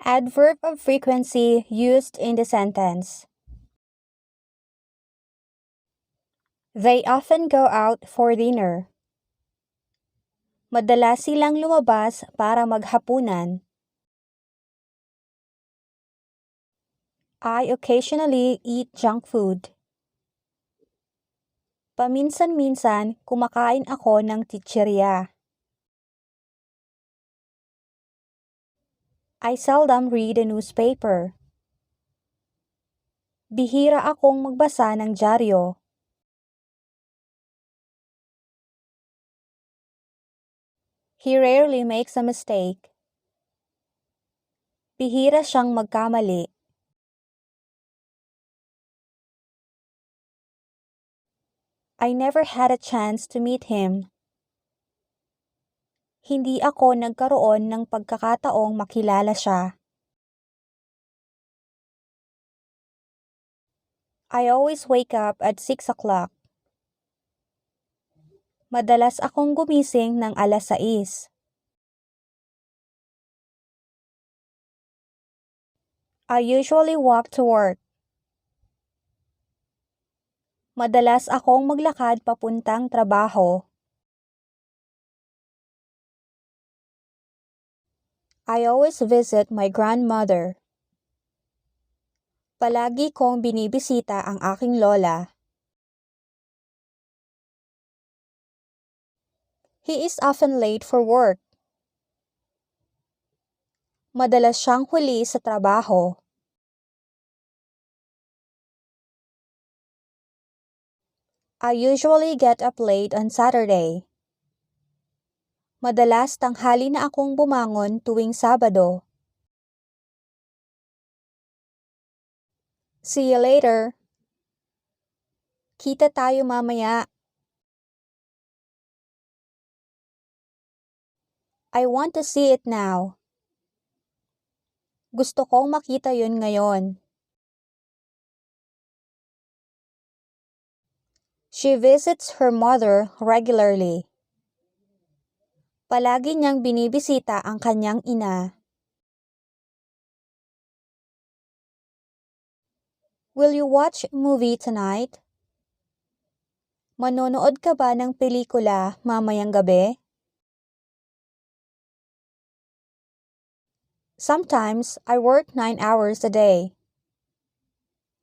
Adverb of frequency used in the sentence. They often go out for dinner. Madalas silang lumabas para maghapunan. I occasionally eat junk food. Paminsan-minsan kumakain ako ng chichirya. I seldom read a newspaper. Bihira akong magbasa ng dyaryo. He rarely makes a mistake. Bihira siyang magkamali. I never had a chance to meet him. Hindi ako nagkaroon ng pagkakataong makilala siya. I always wake up at 6 o'clock. Madalas akong gumising ng alas 6. I usually walk to work. Madalas akong maglakad papuntang trabaho. I always visit my grandmother. Palagi kong binibisita ang aking lola. He is often late for work. Madalas siyang huli sa trabaho. I usually get up late on Saturday. Madalas tanghali na akong bumangon tuwing Sabado. See you later. Kita tayo mamaya. I want to see it now. Gusto kong makita yun ngayon. She visits her mother regularly. Palagi niyang binibisita ang kanyang ina. Will you watch a movie tonight? Manonood ka ba ng pelikula mamayang gabi? Sometimes I work 9 hours a day.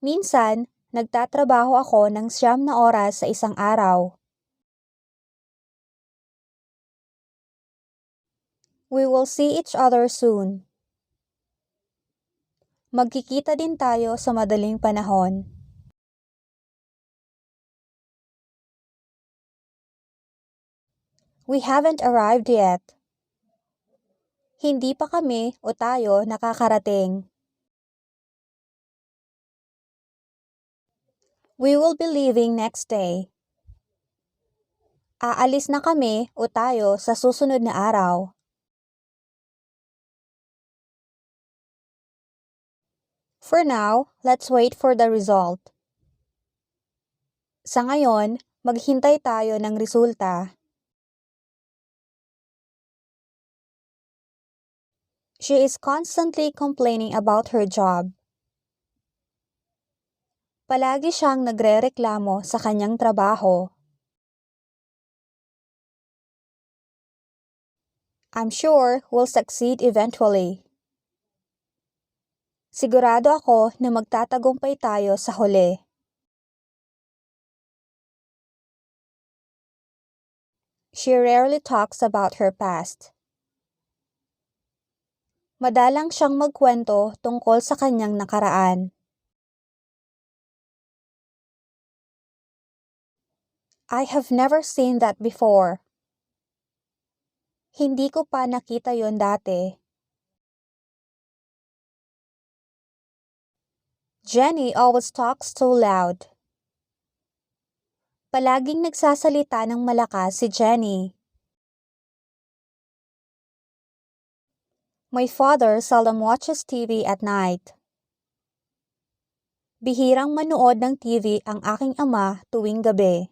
Minsan, nagtatrabaho ako ng 9 na oras sa isang araw. We will see each other soon. Magkikita din tayo sa madaling panahon. We haven't arrived yet. Hindi pa kami o tayo nakakarating. We will be leaving next day. Aalis na kami o tayo sa susunod na araw. For now, let's wait for the result. Sa ngayon, maghintay tayo ng resulta. She is constantly complaining about her job. Palagi siyang nagrereklamo sa kanyang trabaho. I'm sure we'll succeed eventually. Sigurado ako na magtatagumpay tayo sa huli. She rarely talks about her past. Madalang siyang magkwento tungkol sa kanyang nakaraan. I have never seen that before. Hindi ko pa nakita yon dati. Jenny always talks too loud. Palaging nagsasalita ng malakas si Jenny. My father seldom watches TV at night. Bihirang manood ng TV ang aking ama tuwing gabi.